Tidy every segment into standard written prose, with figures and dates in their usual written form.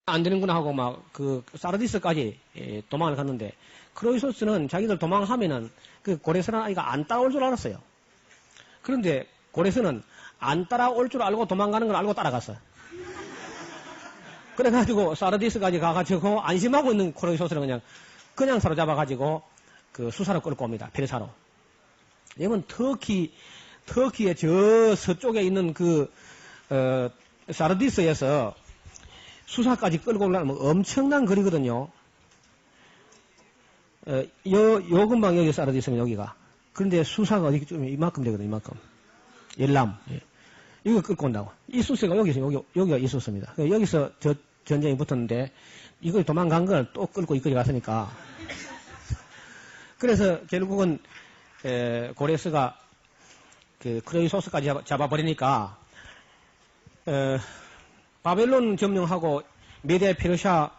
안 되는구나 하고 막 그 사르디스까지 도망을 갔는데 크로이소스는 자기들 도망하면은 그 고레스라는 아이가 안 따라올 줄 알았어요. 그런데 고레스는 안 따라올 줄 알고 도망가는 걸 알고 따라갔어. 그래가지고 사르디스까지 가가지고 안심하고 있는 크로이소스를 그냥 사로잡아가지고 그 수사로 끌고 옵니다. 페르사로. 이건 터키의 저 서쪽에 있는 사르디스에서 수사까지 끌고 오려면 엄청난 거리거든요. 요 근방 여기 사르디스면 여기가. 그런데 수사가 어디 좀 이만큼 되거든요, 이만큼. 열람. 예. 이거 끌고 온다고. 이수스가 여기가 이수스입니다. 여기서 저 전쟁이 붙었는데, 이걸 도망간 걸 또 끌고 이끌이 갔으니까. 그래서 결국은, 고레스가 그 크로이소스까지 잡아버리니까, 바벨론 점령하고 메데 페르시아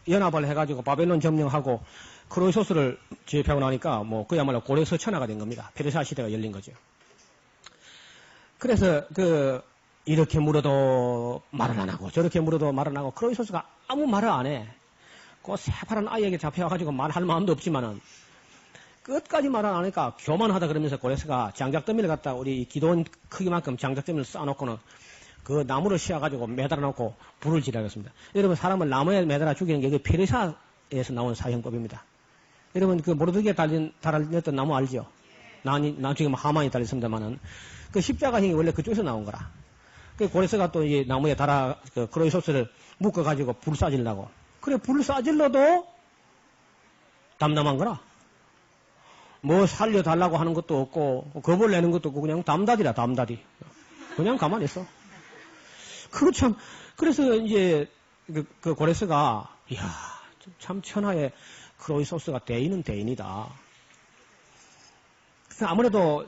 연합을 해가지고 바벨론 점령하고 크로이소스를 제압하고 나니까 뭐 그야말로 고레스 천하가 된 겁니다. 페르시아 시대가 열린 거죠. 그래서 이렇게 물어도 말을 안 하고 저렇게 물어도 말을 안 하고 크로이소스가 아무 말을 안 해. 그 새파란 아이에게 잡혀가지고 말할 마음도 없지만은 끝까지 말을 안 하니까 교만하다 그러면서 고레스가 장작더미를 갖다 우리 기도원 크기만큼 장작더미를 쌓아놓고는 그 나무를 씌워가지고 매달아 놓고 불을 지르겠습니다. 여러분 사람을 나무에 매달아 죽이는 게 페르시아에서 나온 사형법입니다. 여러분 그 모르드게 달렸던 나무 알죠? 나중에 하만이 달렸습니다만은 그 십자가형이 원래 그쪽에서 나온 거라. 그 고레스가 또 이 나무에 달아 크로이소스를 묶어가지고 불 쏴질라고. 그래 불 쏴질러도 담담한 거라. 뭐 살려달라고 하는 것도 없고 겁을 내는 것도 없고 그냥 담다디라 담다디. 그냥 가만히 있어. 그래서 이제 그 고레스가 이야 참 천하의 크로이소스가 대인은 대인이다. 아무래도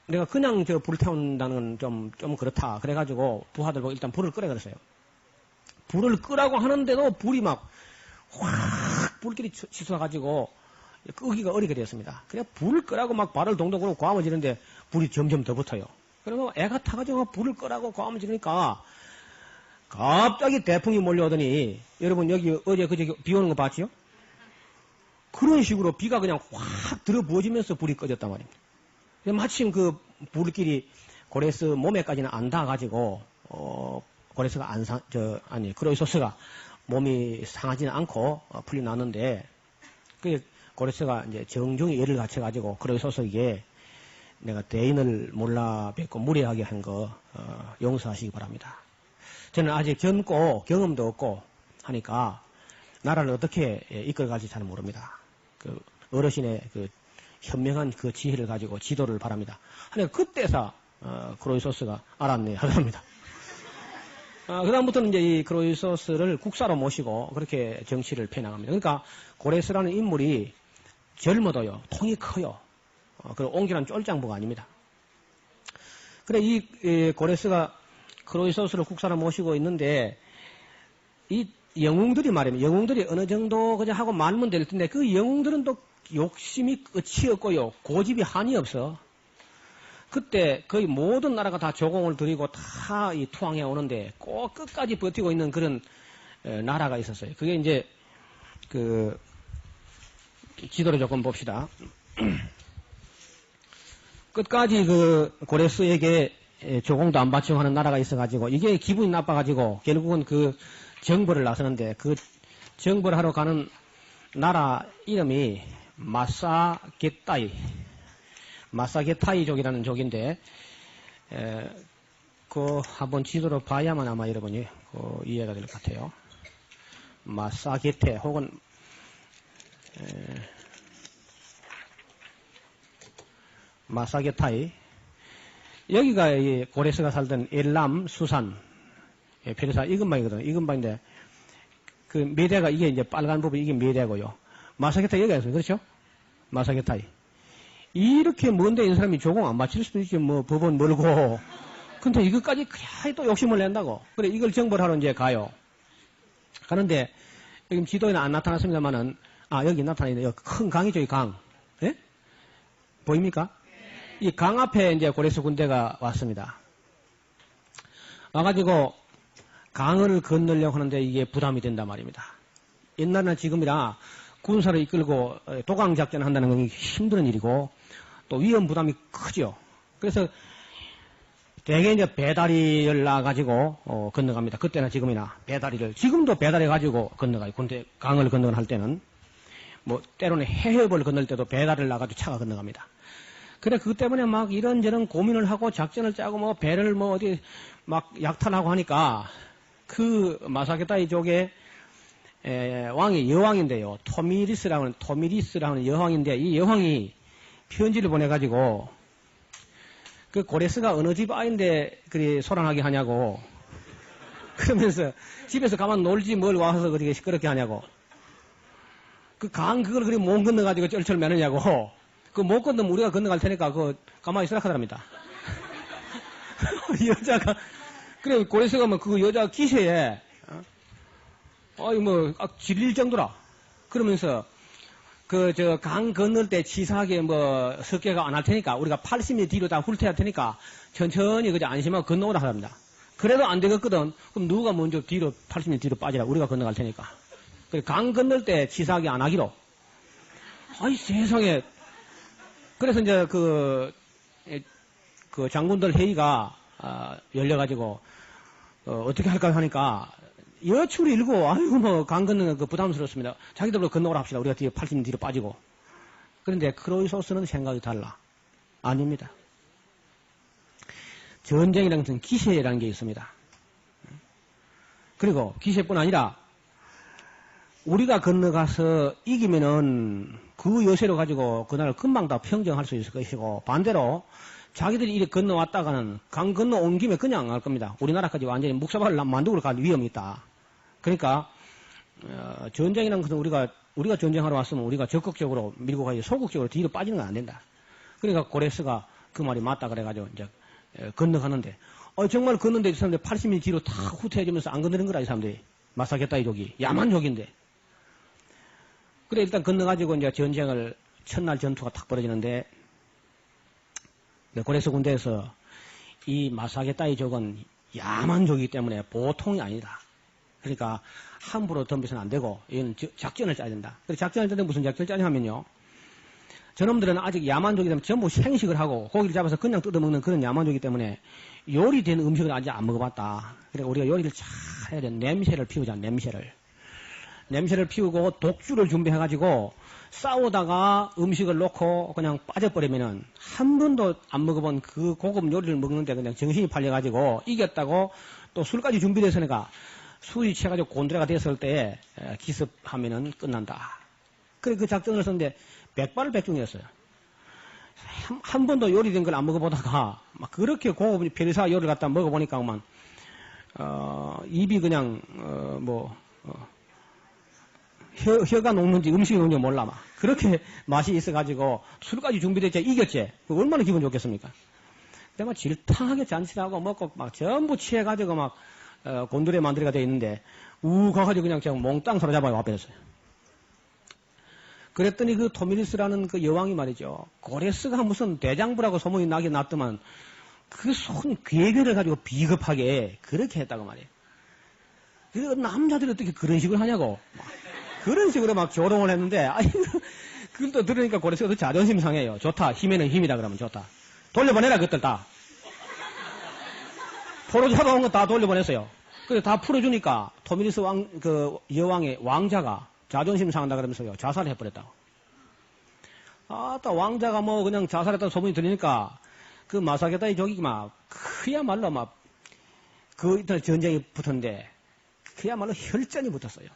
내가 그냥 불 태운다는 건 좀 그렇다. 그래가지고 부하들 보고 일단 불을 끄라 그랬어요. 불을 끄라고 하는데도 불이 막 확 불길이 치솟아가지고 끄기가 어리게 되었습니다. 그래 불을 끄라고 막 발을 동동 그러고 고함을 지르는데 불이 점점 더 붙어요. 그러면 애가 타가지고 불을 끄라고 고함을 지르니까 갑자기 대풍이 몰려오더니 여러분 여기 어제 그제 비 오는 거 봤지요? 그런 식으로 비가 그냥 확 들어부어지면서 불이 꺼졌단 말입니다. 마침 그 불길이 고레스 몸에까지는 안 닿아가지고 고레스가 크로이소스가 몸이 상하지는 않고 풀리 나는데 그 고레스가 이제 정중히 예를 갖춰가지고 크로이소스에게 내가 대인을 몰라 뵙고 무례하게 한 거 용서하시기 바랍니다. 저는 아직 젊고 경험도 없고 하니까 나라를 어떻게 이끌어갈지 잘 모릅니다. 그 어르신의 그 현명한 그 지혜를 가지고 지도를 바랍니다. 하니까 그때서 크로이소스가 알았네 하랍니다. 그다음부터는 이제 이 크로이소스를 국사로 모시고 그렇게 정치를 펴나갑니다. 그러니까 고레스라는 인물이 젊어도요 통이 커요. 그리고 옹졸한 쫄장부가 아닙니다. 그래 이 고레스가 크로이소스를 국사로 모시고 있는데 이 영웅들이 말입니다. 영웅들이 어느 정도 그냥 하고 말면 될 텐데 그 영웅들은 또 욕심이 끝이 없고요. 고집이 한이 없어. 그때 거의 모든 나라가 다 조공을 들이고 다 이 투항해 오는데 꼭 끝까지 버티고 있는 그런 나라가 있었어요. 그게 이제 그 지도를 조금 봅시다. 끝까지 그 고레스에게 조공도 안 바치고 하는 나라가 있어가지고 이게 기분이 나빠가지고 결국은 그 정벌을 나서는데 그 정벌을 하러 가는 나라 이름이 마사게타이족이라는 족인데 그 한번 지도로 봐야만 아마 여러분이 이해가 될 것 같아요. 마사게테 혹은 마사게타이 여기가 이 고레스가 살던 엘람 수산 페르사 이근방이거든요. 이근방인데 그 메대가 이게 이제 빨간 부분 이게 메대고요. 마사게타이 여기가 있어요. 그렇죠? 마사게타이 이렇게 먼데 있는 사람이 조공 안 맞힐 수도 있지 뭐 법은 멀고 근데 이것까지 그냥 또 욕심을 낸다고. 그래 이걸 정벌하러 이제 가요. 가는데 여기 지도에는 안 나타났습니다만은 여기 나타나는데 여기 큰 강이죠 이 강. 예? 보입니까? 이 강 앞에 이제 고레스 군대가 왔습니다. 와가지고 강을 건너려고 하는데 이게 부담이 된단 말입니다. 옛날이나 지금이나 군사를 이끌고 도강작전을 한다는 건 힘든 일이고 또 위험 부담이 크죠. 그래서 대개 이제 배다리를 놔가지고 건너갑니다. 그때나 지금이나 배다리를, 지금도 배다리 가지고 건너가요. 근데 강을 건너갈 때는 뭐 때로는 해협을 건널 때도 배다리를 놔가지고 차가 건너갑니다. 그래 그것 때문에 막 이런저런 고민을 하고 작전을 짜고 뭐 배를 뭐 어디 막 약탈하고 하니까 그 마사게다이 쪽에 왕이 여왕인데요. 토미리스라는 여왕인데 이 여왕이 편지를 보내가지고 그 고레스가 어느 집 아인데 그리 소란하게 하냐고 그러면서 집에서 가만 놀지 뭘 와서 그렇게 시끄럽게 하냐고 그 강 그걸 그리 못 건너가지고 쩔쩔 매느냐고 그 못 건너면 우리가 건너갈 테니까 그 가만히 있으라 하더랍니다. 여자가 그래 고레스가 뭐 그 여자 기세에 뭐 질릴 정도라 그러면서 그 저 강 건널 때 치사하게 뭐 석계가 안 할 테니까 우리가 80리 뒤로 다 훑어야 할 테니까 천천히 그저 안심하고 건너오라 하랍니다. 그래도 안 되겠거든. 그럼 누가 먼저 뒤로 80리 뒤로 빠지라 우리가 건너갈 테니까. 그래 강 건널 때 치사하게 안 하기로. 아이 세상에. 그래서 이제 그 장군들 회의가 열려가지고 어떻게 할까 하니까 여추를 일고 아이고 뭐 강 건너는 거 부담스럽습니다. 자기들로 건너오라 합시다. 우리가 뒤에 80리 뒤로 빠지고. 그런데 크로이소스는 생각이 달라. 아닙니다. 전쟁이라는 것은 기세라는 게 있습니다. 그리고 기세뿐 아니라 우리가 건너가서 이기면은 그 요새로 가지고 그날 금방 다 평정할 수 있을 것이고 반대로 자기들이 이렇게 건너왔다가는 강 건너 온 김에 그냥 안 갈 겁니다. 우리나라까지 완전히 묵사발을 만들고 갈 위험이 있다. 그러니까 전쟁이라는 것은 우리가 전쟁하러 왔으면 우리가 적극적으로 밀고 가야지 소극적으로 뒤로 빠지는 건 안 된다. 그러니까 고레스가 그 말이 맞다 그래가지고 이제 건너가는데 정말 건너는데 이 사람들 80일 뒤로 다 후퇴해주면서 안 건너는 거라 이 사람들이 마사게다이 족이 야만족인데. 그래 일단 건너가지고 이제 전쟁을 첫날 전투가 탁 벌어지는데 고레스 군대에서 이 마사게다이 족은 야만족이기 때문에 보통이 아니다. 그러니까 함부로 덤벼서는 안 되고 이건 작전을 짜야 된다. 그래서 작전을 짜는데 무슨 작전을 짜냐 하면요. 저놈들은 아직 야만족이기 때문에 전부 생식을 하고 고기를 잡아서 그냥 뜯어먹는 그런 야만족이기 때문에 요리된 음식을 아직 안 먹어봤다. 그러니까 우리가 요리를 잘 해야 돼. 냄새를 피우자. 냄새를 피우고 독주를 준비해가지고 싸우다가 음식을 놓고 그냥 빠져버리면은 한 번도 안 먹어본 그 고급 요리를 먹는데 그냥 정신이 팔려가지고 이겼다고 또 술까지 준비됐으니까 술이 취해가지고 곤드레가 됐을 때 기습하면은 끝난다. 그래 그 작전을 썼는데 백발백중이었어요. 한 번도 요리된 걸 안 먹어보다가 막 그렇게 고급 별사 요리를 갖다 먹어보니까만 입이 그냥 혀가 녹는지 음식이 녹는지 몰라 막 그렇게 맛이 있어가지고 술까지 준비됐지 이겼지. 얼마나 기분 좋겠습니까? 근데 막 질탕하게 잔치하고 먹고 막 전부 취해가지고 막 곤드레 만들이가 돼 있는데 가가지고 그냥 제가 몽땅 사로잡아요 와버렸어요. 그랬더니 그 토미리스라는 그 여왕이 말이죠. 고레스가 무슨 대장부라고 소문이 나긴 났더만 그 손 괴결을 가지고 비겁하게 그렇게 했다고 말이에요. 그래서 남자들이 어떻게 그런 식으로 하냐고. 그런 식으로 막 조롱을 했는데 그걸 또 들으니까 고레스가 더 자존심 상해요. 좋다. 힘에는 힘이다 그러면 좋다. 돌려보내라 그것들 다. 포로 잡아온 거 다 돌려보냈어요. 그래서 다 풀어주니까 토미리스 여왕의 왕자가 자존심 상한다 그러면서요. 자살을 해버렸다고. 아따 왕자가 뭐 그냥 자살했다는 소문이 들리니까 그 마사게다이 족이 막 그야말로 막 그 이틀 전쟁이 붙었는데 그야말로 혈전이 붙었어요.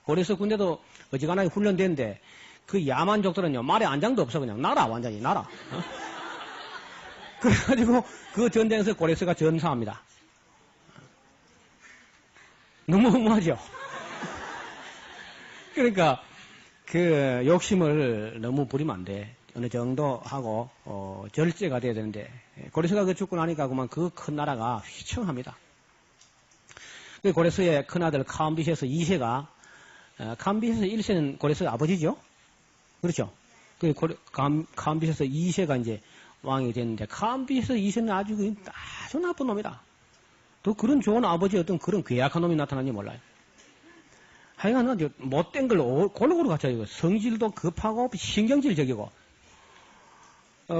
고레스 군대도 어지간하게 훈련됐는데 그 야만족들은요 말에 안장도 없어 그냥 나라 완전히 나라. 그래가지고 그 전쟁에서 고레스가 전사합니다. 너무 허무하죠. 그러니까 그 욕심을 너무 부리면 안 돼. 어느 정도 하고 절제가 돼야 되는데 고레스가 그 죽고 나니까 그만 그 큰 나라가 휘청합니다. 그 고레스의 큰아들 캄비세스 2세가 캄비세스 1세는 고레스의 아버지죠. 그렇죠. 그 캄비세스 2세가 이제 왕이 됐는데 캄비세스 2세는 아주 나쁜 놈이다. 또 그런 좋은 아버지의 어떤 그런 괴악한 놈이 나타나는지 몰라요. 하여간 못된 걸 골고루 갖춰요. 성질도 급하고 신경질적이고.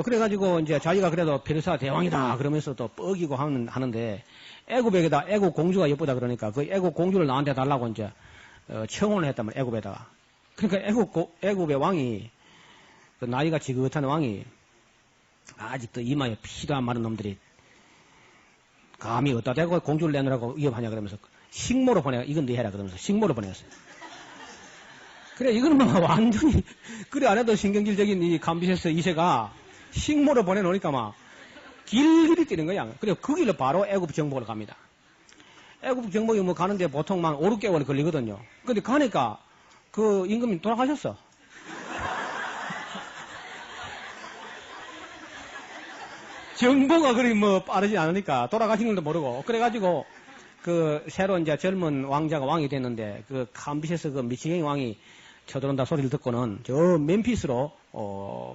그래가지고 이제 자기가 그래도 페르시아 대왕이다 그러면서 또 뻐기고 하는데 애굽에게다 애굽 공주가 예쁘다 그러니까 그 애굽 공주를 나한테 달라고 이제 청혼을 했단 말이야. 애굽에다가. 그러니까 애굽의 왕이 그 나이가 지긋한 왕이 아직도 이마에 피도 안 마른 놈들이 감히 어디다 대고 공주를 내놓으라고 위협하냐 그러면서 식모로 보내 이건 네 해라 그러면서 식모로 보냈어요. 그래 이거는 막 완전히 그래 안 해도 신경질적인 이 감비세스 2세가 식모로 보내놓으니까 막 길길이 뛰는 거야. 그래 그 길로 바로 애굽 정복을 갑니다. 애굽 정복이 뭐 가는데 보통 막 5, 6개월 걸리거든요. 근데 가니까 그 임금이 돌아가셨어. 정보가 그리 뭐 빠르지 않으니까 돌아가신 걸도 모르고 그래가지고 그 새로 이제 젊은 왕자가 왕이 됐는데 그 감비세스 그 미치갱이 왕이 쳐들어온다 소리를 듣고는 저 멤피스로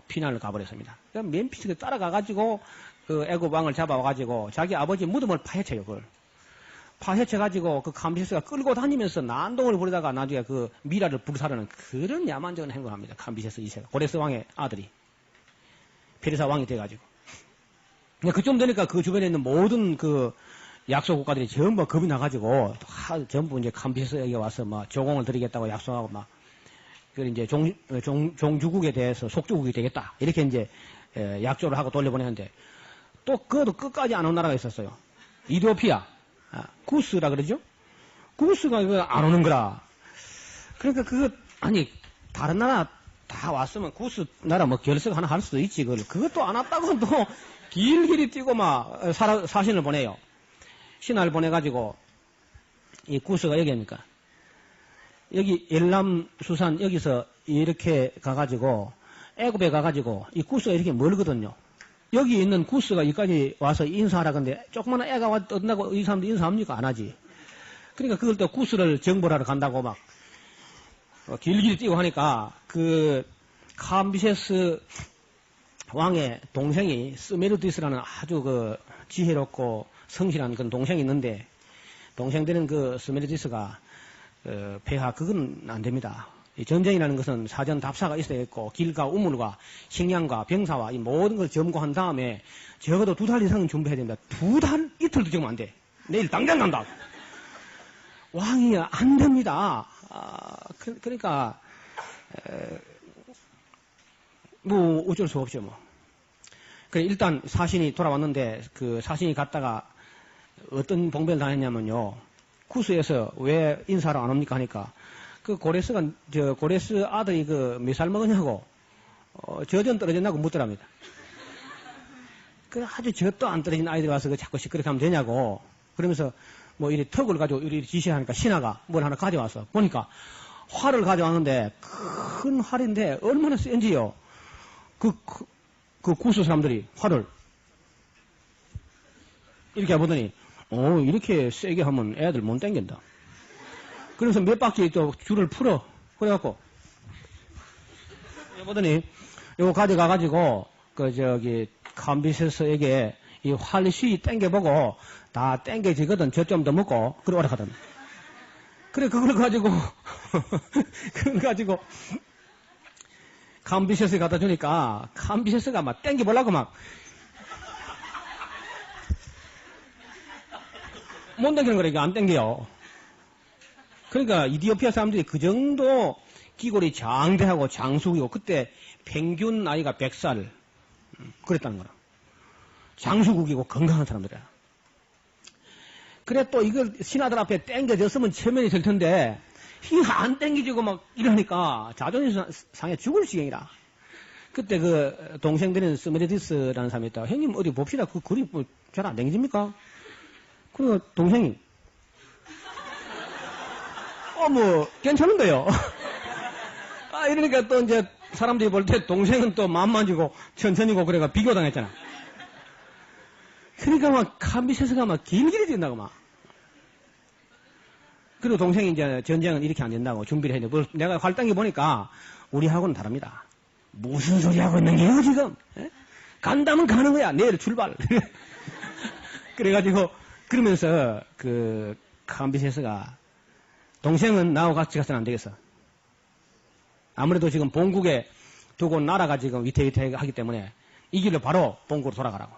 피난을 가버렸습니다. 그럼 멤피스를 따라가가지고 그 애굽 왕을 잡아와가지고 자기 아버지 무덤을 파헤쳐요. 그걸 파헤쳐가지고 그 감비세스가 끌고 다니면서 난동을 부리다가 나중에 그 미라를 불사르는 그런 야만적인 행동을 합니다. 감비세스 2세가 고레스 왕의 아들이 페르시아 왕이 돼가지고. 그쯤 되니까 그 주변에 있는 모든 그 약소 국가들이 전부 겁이 나가지고 전부 이제 감비세스에게 와서 막 조공을 드리겠다고 약속하고 막 그 이제 종주국에 대해서 속주국이 되겠다 이렇게 이제 약조를 하고 돌려보내는데 또 그것도 끝까지 안 온 나라가 있었어요. 이디오피아 구스라 그러죠. 구스가 안 오는 거라. 그러니까 그거 아니 다른 나라 다 왔으면 구스 나라 뭐 결석 하나 할 수도 있지. 그것도 안 왔다고 또 길길이 뛰고 막 사신을 보내요. 신하를 보내가지고 이 구스가 여기니까 여기 엘람 수산 여기서 이렇게 가가지고 애굽에 가가지고 이 구스가 이렇게 멀거든요. 여기 있는 구스가 여기까지 와서 인사하라 근데 조그마한 애가 와서 뜬다고 이 사람들 인사합니까? 안 하지. 그러니까 그걸 또 구스를 정벌하러 간다고 막 길길이 뛰고 하니까 그 감비세스 왕의 동생이 스메르디스라는 아주 그 지혜롭고 성실한 그런 동생이 있는데 동생 되는 그 스메르디스가 폐하 그건 안 됩니다. 이 전쟁이라는 것은 사전 답사가 있어야겠고 길과 우물과 식량과 병사와 이 모든 걸 점거한 다음에 적어도 2달 이상은 준비해야 됩니다. 2달 이틀도 지금 안 돼. 내일 당장 간다. 왕이 안 됩니다. 그러니까 뭐 어쩔 수 없죠 뭐. 그래 일단 사신이 돌아왔는데 그 사신이 갔다가 어떤 봉변을 당했냐면요. 구스에서 왜 인사를 안 옵니까 하니까 그 고레스 아들이 그 몇 살 먹었냐고 저전 떨어졌냐고 묻더랍니다. 그 아주 젖도 안 떨어진 아이들이 와서 그 자꾸 시끄럽게 하면 되냐고 그러면서 뭐 이리 턱을 가지고 이리 지시하니까 신하가 뭘 하나 가져와서 보니까 활을 가져왔는데 큰 활인데 얼마나 센지요. 그 구스 사람들이 활을 이렇게 해보더니 이렇게 세게 하면 애들 못 당긴다. 그래서 몇 바퀴 또 줄을 풀어. 그래갖고 해보더니 요거 가져가가지고 감비세스에게 이 활쉬 땡겨보고 다 땡겨지거든. 저 좀 더 먹고 그래 오라 하더니. 그래 그걸 가지고 감비세스에 갖다 주니까 감비세스가 막 땡겨보려고 막 못 당기는 거니까 안 당겨요. 그러니까 이디오피아 사람들이 그 정도 기골이 장대하고 장숙이고 그때 평균 나이가 100살 그랬다는 거라. 장수국이고 건강한 사람들이야. 그래 또 이걸 신하들 앞에 땡겨졌으면 체면이 될 텐데 이거 안 땡겨지고 막 이러니까 자존심 상해 죽을 지경이라. 그때 그 동생 되는 스메르디스라는 사람이 있다. 형님 어디 봅시다. 그 그림 뭐 잘 안 땡겨집니까? 그 동생이 뭐 괜찮은 거요. 이러니까 또 이제 사람들이 볼 때 동생은 또 마음만 주고 천천히고 그래가 비교당했잖아. 그러니까 막 감비세스가 막 길길이 뛴다고 막. 그리고 동생이 이제 전쟁은 이렇게 안 된다고 준비를 했는데 내가 활당기 보니까 우리하고는 다릅니다. 무슨 소리 하고 있는 게요 지금? 에? 간다면 가는 거야. 내일 출발. 그래가지고 그러면서 그 캄비세스가 동생은 나하고 같이 가서는 안 되겠어. 아무래도 지금 본국에 두고 나라가 지금 위태위태하기 때문에 이 길로 바로 본국으로 돌아가라고.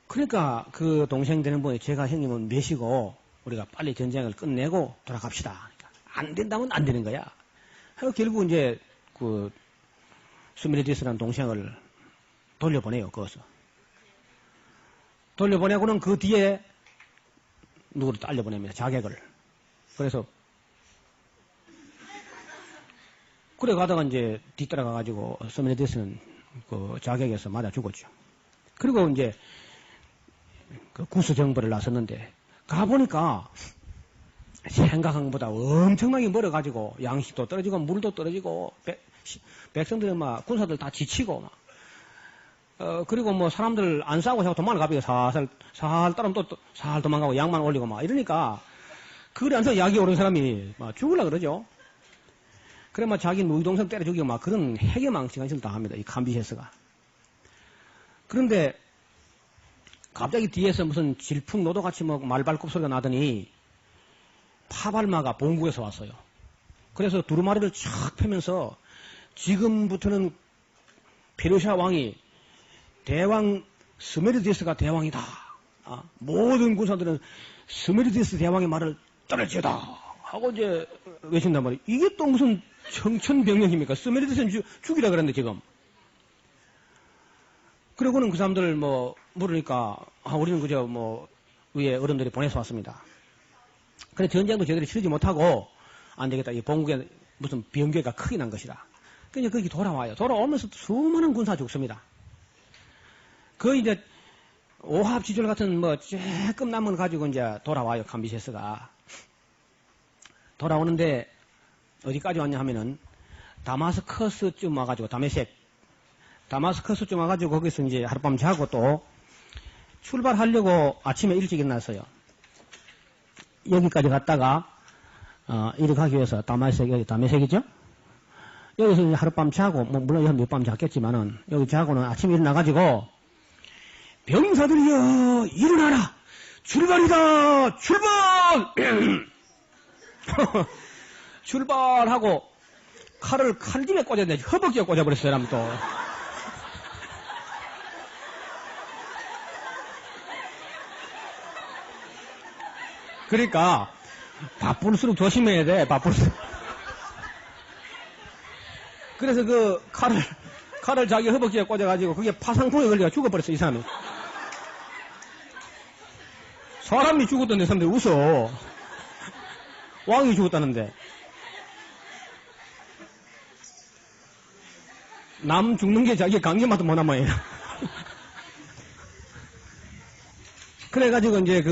그러니까 그 동생 되는 분이 제가 형님은 몇이고 우리가 빨리 전쟁을 끝내고 돌아갑시다. 그러니까 안 된다면 안 되는 거야. 그리고 결국 이제 그 스미르디스라는 동생을 돌려보내요. 거기서. 돌려보내고는 그 뒤에 누구를 딸려보냅니다. 자객을. 그래서 그래 가다가 이제 뒤따라가가지고 스미르디스는 그 자객에서 맞아 죽었죠. 그리고 이제 그 구수정벌을 나섰는데 가보니까 생각한 것보다 엄청나게 멀어가지고 양식도 떨어지고 물도 떨어지고 백성들 막 군사들 다 지치고 막 그리고 뭐 사람들 안 싸고 자꾸 도망을 가비고 살살 따르면 또 살 도망가고 약만 올리고 막 이러니까 그래 안서 약이 오른 사람이 막 죽으려 그러죠. 그래 막 자기 누이동생 때려 죽이고 막 그런 해괴망측한 짓을 다 합니다. 이 캄비세스가. 그런데 갑자기 뒤에서 무슨 질풍노도같이 뭐 말발굽 소리가 나더니 파발마가 본국에서 왔어요. 그래서 두루마리를 쫙 펴면서 지금부터는 페르시아 왕이 대왕 스메르디스가 대왕이다. 모든 군사들은 스메르디스 대왕의 말을 따를지어다 하고 이제 외친단 말이에요. 이게 또 무슨 청천벽력입니까? 스메르디스는 죽이라 그랬는데 지금. 그리고는 그 사람들 뭐 물으니까 우리는 그저 뭐 위에 어른들이 보내서 왔습니다. 그래 전쟁도 제대로 치르지 못하고 안 되겠다. 이 본국에 무슨 변개가 크게 난 것이라. 그러니까 거기 돌아와요. 돌아오면서 수많은 군사 죽습니다. 그 이제 오합지졸 같은 뭐 조금 남은 가지고 이제 돌아와요. 캄비세스가 돌아오는데 어디까지 왔냐 하면은 다마스커스쯤 와가지고 다마스커스쯤 와가지고 거기서 이제 하룻밤 자고 또 출발하려고 아침에 일찍 일어났어요. 여기까지 갔다가 이리 가기 위해서 다메섹이죠? 여기서 이제 하룻밤 자고 뭐 물론 여기 몇 밤 잤겠지만은 여기 자고는 아침에 일어나가지고 병사들이여 일어나라 출발이다 출발 출발하고 칼을 칼집에 꽂았는데 허벅지에 꽂아버렸어요. 사람 또. 그러니까 바쁠수록 조심해야 돼. 바쁠수록. 그래서 그 칼을 자기 허벅지에 꽂아가지고 그게 파상풍에 걸려가 죽어버렸어. 이 사람이. 사람이 죽었던데 사람들이 웃어. 왕이 죽었다는데. 남 죽는 게 자기 관계마도 못한 모양이야. 그래가지고 이제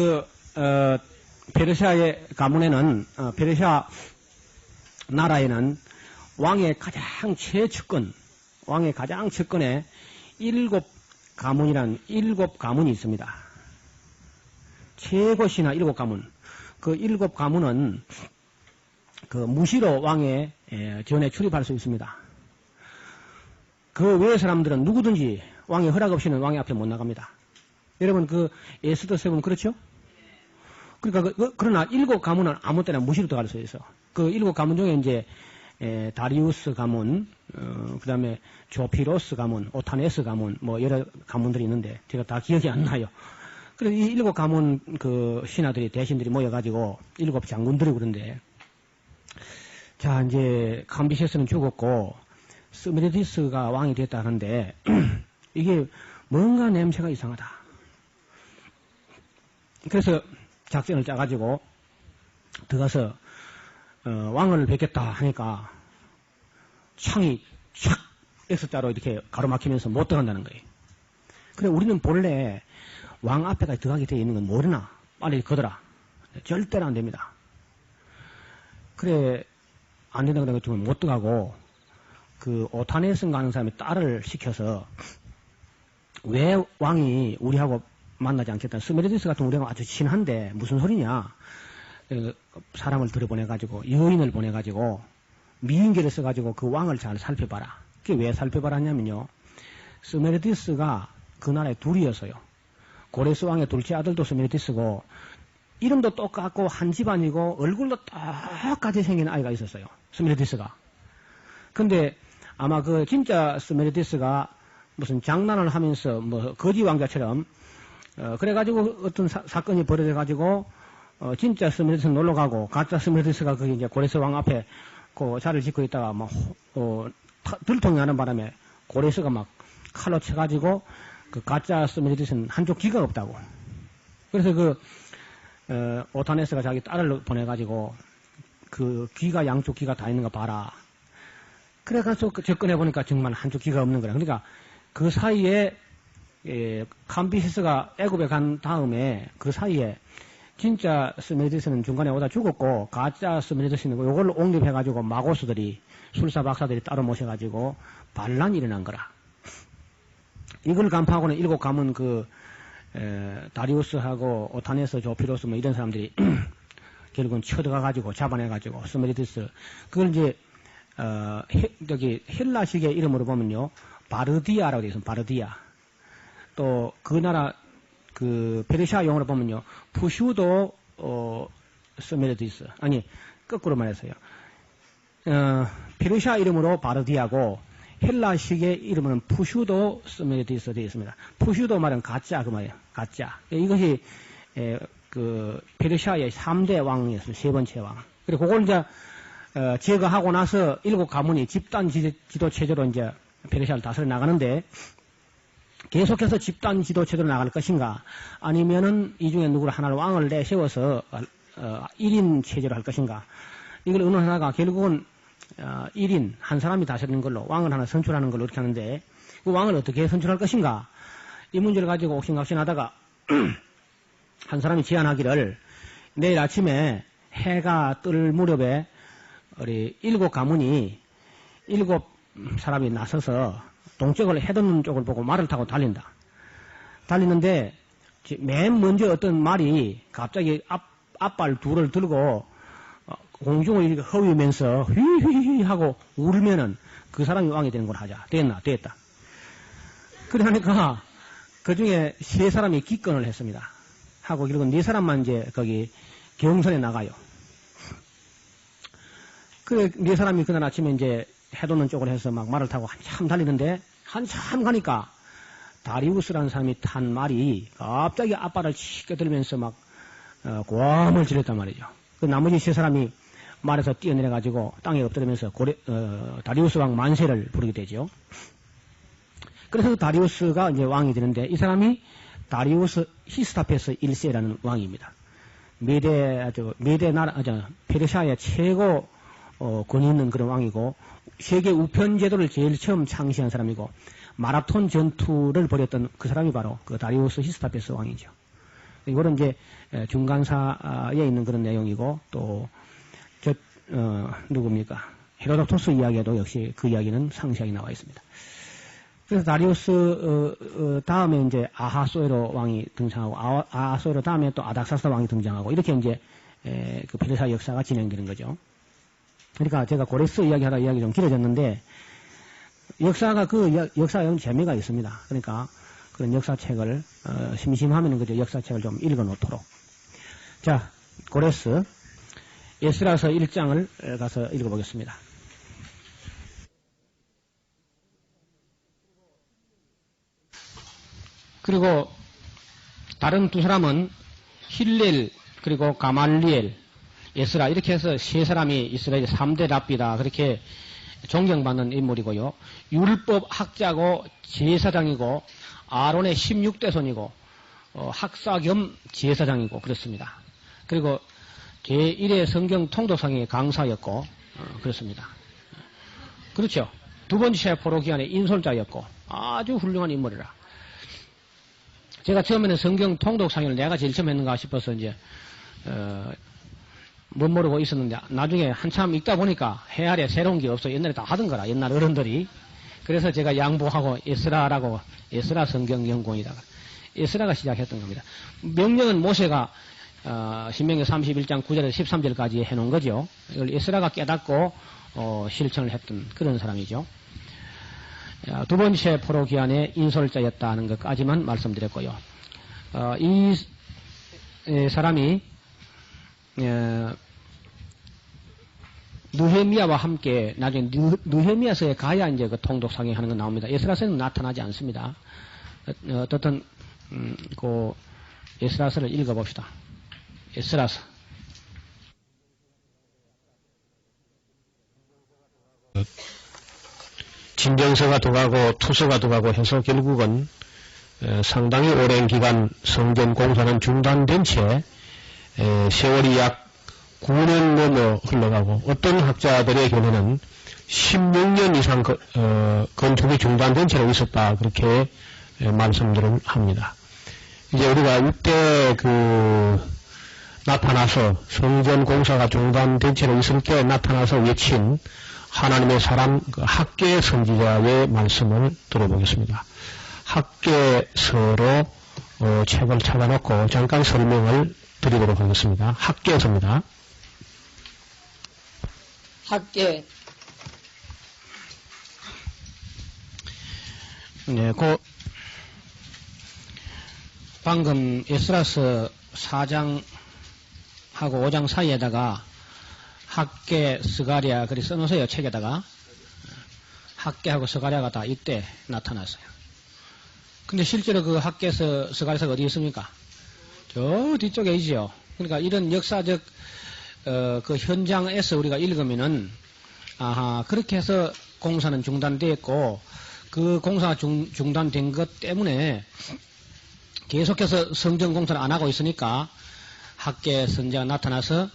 페르시아의 가문에는, 페르시아 나라에는 왕의 가장 측근에 7가문이란 7가문이 있습니다. 최고시나 7가문. 그 7가문은 그 무시로 왕의 전에 출입할 수 있습니다. 그 외의 사람들은 누구든지 왕의 허락 없이는 왕의 앞에 못 나갑니다. 여러분 그 에스더 7 그렇죠? 그러니까 그러나 7가문은 아무 때나 무시로 들어갈 수 있어. 그 7가문 중에 이제 다리우스 가문, 그 다음에 조피로스 가문, 오타네스 가문, 뭐 여러 가문들이 있는데 제가 다 기억이 안 나요. 그래서 이 7가문 그 신하들이 대신들이 모여가지고 7 장군들이 그런데 자 이제 캄비세스는 죽었고 스미르디스가 왕이 됐다 하는데 이게 뭔가 냄새가 이상하다. 그래서 작전을 짜가지고 들어가서 왕을 뵙겠다 하니까 창이 촥 X자로 이렇게 가로막히면서 못 들어간다는 거예요. 그래 우리는 본래 왕 앞에까지 들어가게 되어 있는 건 모르나 빨리 거더라. 절대로 안 됩니다. 그래 안 된다고 그래가지고 못 들어가고 그 오타네스 가는 사람이 딸을 시켜서 왜 왕이 우리하고 만나지 않겠다. 스메르디스 같은 우리하고 아주 친한데 무슨 소리냐. 사람을 들여보내가지고 여인을 보내가지고 미인계를 써가지고 그 왕을 잘 살펴봐라. 그게 왜 살펴봐라 하냐면요. 스메르디스가 그 나라에 둘이었어요. 고레스 왕의 둘째 아들도 스메르티스고 이름도 똑같고 한 집안이고 얼굴도 똑같이 생긴 아이가 있었어요. 스메르티스가. 근데 아마 그 진짜 스메르티스가 무슨 장난을 하면서 뭐 거지 왕자처럼 그래가지고 어떤 사건이 벌어져가지고 진짜 스메르티스 놀러 가고 가짜 스메르티스가 거기 이제 고레스 왕 앞에 그 자리를 짓고 있다가 막 들통이 나는 바람에 고레스가 막 칼로 쳐가지고 그 가짜 스메르티스는 한쪽 귀가 없다고. 그래서 오타네스가 자기 딸을 보내가지고 그 귀가 양쪽 귀가 다 있는 거 봐라. 그래가지고 접근해보니까 정말 한쪽 귀가 없는 거야. 그러니까 그 사이에 캄비시스가 애굽에 간 다음에 그 사이에 진짜 스메르티스는 중간에 오다 죽었고 가짜 스메르티스는 요걸로 옹립해가지고 마고스들이 술사 박사들이 따로 모셔가지고 반란이 일어난 거라. 이걸 간파하고는 7가문 다리우스하고 오타네스, 조피로스 뭐 이런 사람들이 결국은 쳐들어가가지고 잡아내가지고 스메르티스 그걸 이제 저기 헬라식의 이름으로 보면요 바르디아라고 되어 있습니다. 바르디아. 또 그 나라 페르시아 용어로 보면요 푸슈도 스메르티스 아니 거꾸로 말했어요. 페르시아 이름으로 바르디아고 헬라식의 이름은 푸슈도 스메르티스 되어 있습니다. 푸슈도 말은 가짜 그 말이에요. 가짜. 이것이 페르시아의 3대 왕이었습니다. 세 번째 왕. 그리고 그걸 이제 제거하고 나서 7가문이 집단 지도 체제로 이제 페르시아를 다스려 나가는데 계속해서 집단 지도 체제로 나갈 것인가 아니면은 이 중에 누구를 하나를 왕을 내세워서 1인 체제로 할 것인가 이걸 어느 하나가 결국은 1인 한 사람이 다스리는 걸로 왕을 하나 선출하는 걸로 이렇게 하는데 그 왕을 어떻게 선출할 것인가 이 문제를 가지고 옥신각신하다가 한 사람이 제안하기를 내일 아침에 해가 뜰 무렵에 우리 7가문이 7사람이 나서서 동쪽을 해돋는 쪽을 보고 말을 타고 달린다. 달리는데 맨 먼저 어떤 말이 갑자기 앞발 둘을 들고 공중을 이렇게 허위면서 휘휘휘 하고 울면은 그 사람이 왕이 되는 걸 하자. 됐다. 그러니까 그 중에 3사람이 기권을 했습니다. 하고 결국 4사람만 이제 거기 경선에 나가요. 그래 4사람이 그날 아침에 이제 해돋는 쪽으로 해서 막 말을 타고 한참 달리는데 한참 가니까 다리우스라는 사람이 탄 말이 갑자기 앞발을 치게 들면서 막 고함을 지렸단 말이죠. 그 나머지 3사람이 말에서 뛰어내려가지고 땅에 엎드리면서 다리우스 왕 만세를 부르게 되죠. 그래서 다리우스가 이제 왕이 되는데 이 사람이 다리우스 히스타페스 1세라는 왕입니다. 메데 나라, 페르시아의 최고 권위 있는 그런 왕이고 세계 우편 제도를 제일 처음 창시한 사람이고 마라톤 전투를 벌였던 그 사람이 바로 그 다리우스 히스타페스 왕이죠. 이거는 이제 중간사에 있는 그런 내용이고 또 누굽니까? 헤로도토스 이야기에도 역시 그 이야기는 상세하게 나와 있습니다. 그래서 다리우스 다음에 이제 아하소에로 왕이 등장하고 아하소에로 다음에 또 아닥사스 왕이 등장하고 이렇게 이제 그 페르시아 역사가 진행되는 거죠. 그러니까 제가 고레스 이야기하다 이야기 좀 길어졌는데 역사가 역사에 재미가 있습니다. 그러니까 그런 역사책을 심심하면 그저 역사책을 좀 읽어놓도록. 자, 고레스 에스라서 1장을 가서 읽어보겠습니다. 그리고 다른 2사람은 힐렐 그리고 가말리엘 에스라 이렇게 해서 3사람이 이스라엘 3대 랍비다 그렇게 존경받는 인물이고요. 율법 학자고 제사장이고 아론의 16대 손이고 학사 겸 제사장이고 그렇습니다. 그리고 제1회 성경 통독상의 강사였고 그렇습니다. 그렇죠. 2번째 포로기한의 인솔자였고 아주 훌륭한 인물이라. 제가 처음에는 성경 통독상을 내가 제일 처음 했는가 싶어서 이제 못 모르고 있었는데 나중에 한참 읽다 보니까 해아래 새로운 게 없어. 옛날에 다 하던 거라. 옛날 어른들이. 그래서 제가 양보하고 에스라라고 에스라 성경 연구원이다. 에스라가 시작했던 겁니다. 명령은 모세가 신명기 31장 9절에서 13절까지 해놓은 거죠. 이걸 에스라가 깨닫고 실천을 했던 그런 사람이죠. 2번째 포로기한의 인솔자였다는 것까지만 말씀드렸고요. 이 사람이 느헤미야와 함께 나중에 느헤미야서에 가야 이제 그 통독상에 하는 거 나옵니다. 에스라서는 나타나지 않습니다. 어떻든 그 에스라서를 읽어봅시다. 에스라서. 진정서가 들어가고 투서가 들어가고 해서 결국은 상당히 오랜 기간 성전 공사는 중단된 채 세월이 약 9년 넘어 흘러가고 어떤 학자들의 견해는 16년 이상 건축이 중단된 채로 있었다 그렇게 말씀들을 합니다. 이제 우리가 이때 나타나서 성전 공사가 중단된 채로 있을 때 나타나서 외친 하나님의 사람 학계 선지자의 말씀을 들어보겠습니다. 학계서로 책을 찾아놓고 잠깐 설명을 드리도록 하겠습니다. 학계서입니다. 학계. 네, 방금 에스라서 4장하고 5장 사이에다가 학계, 스가랴, 그리 써놓으세요, 책에다가. 학계하고 스가랴가 다 이때 나타났어요. 근데 실제로 그 학계서, 스가랴서가 어디 있습니까? 저 뒤쪽에 있지요. 그러니까 이런 역사적, 그 현장에서 우리가 읽으면은, 그렇게 해서 공사는 중단되었고, 그 공사가 중단된 것 때문에 계속해서 성전 공사를 안 하고 있으니까 학계 선지자가 나타나서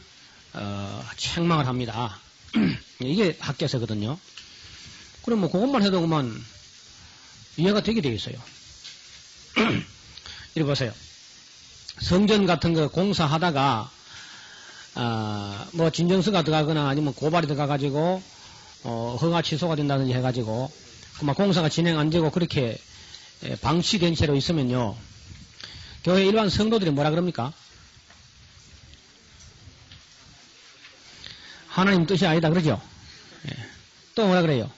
책망을 합니다. 이게 학계서거든요. 그럼 뭐 그것만 해도 그만 이해가 되게 돼 있어요. 이리 보세요. 성전 같은 거 공사하다가 뭐 진정서가 들어가거나 아니면 고발이 들어가가지고 허가 취소가 된다든지 해가지고 그만 공사가 진행 안 되고 그렇게 방치된 채로 있으면요. 교회 일반 성도들이 뭐라 그럽니까? 하나님 뜻이 아니다 그러죠? 예. 또 뭐라 그래요?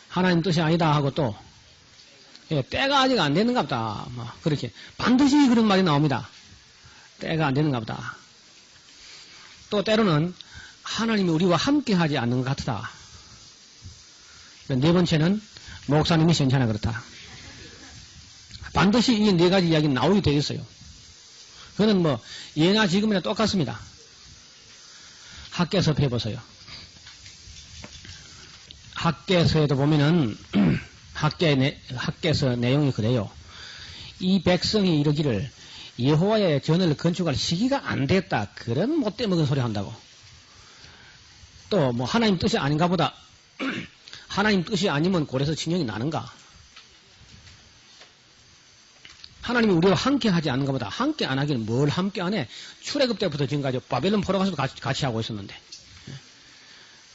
하나님 뜻이 아니다 하고 또 때가 아직 안 되는가 보다. 뭐 그렇게 반드시 그런 말이 나옵니다. 때가 안 되는가 보다. 또 때로는 하나님이 우리와 함께 하지 않는 것 같다. 네 번째는 목사님이 괜찮아 그렇다. 반드시 이 네 가지 이야기는 나오게 되어 있어요. 그거는 뭐 예나 지금이나 똑같습니다. 학계서 해보세요. 학계서에도 보면은 학계서 내용이 그래요. 이 백성이 이르기를 여호와의 전을 건축할 시기가 안 됐다. 그런 못돼 먹은 소리 한다고. 또 뭐 하나님 뜻이 아닌가 보다. 하나님 뜻이 아니면 고래서 진영이 나는가? 하나님이 우리와 함께 하지 않는가 보다. 함께 안 하기는 뭘 함께 안 해? 출애굽 때부터 지금까지 바벨론 포로 가서도 같이 하고 있었는데.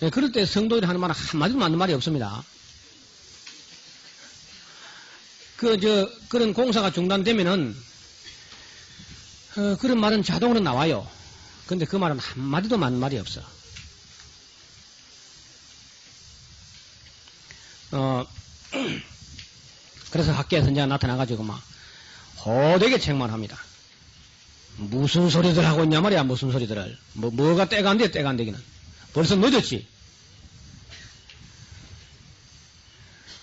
네, 그럴 때 성도들이 하는 말은 한마디도 맞는 말이 없습니다. 그런 공사가 중단되면은, 그런 말은 자동으로 나와요. 근데 그 말은 한마디도 맞는 말이 없어. 그래서 학계 선지자가 나타나가지고 막, 호되게 책망합니다. 무슨 소리들 하고 있냐 말이야, 무슨 소리들을. 뭐가 때가 안 돼, 때가 안 되기는. 벌써 늦었지.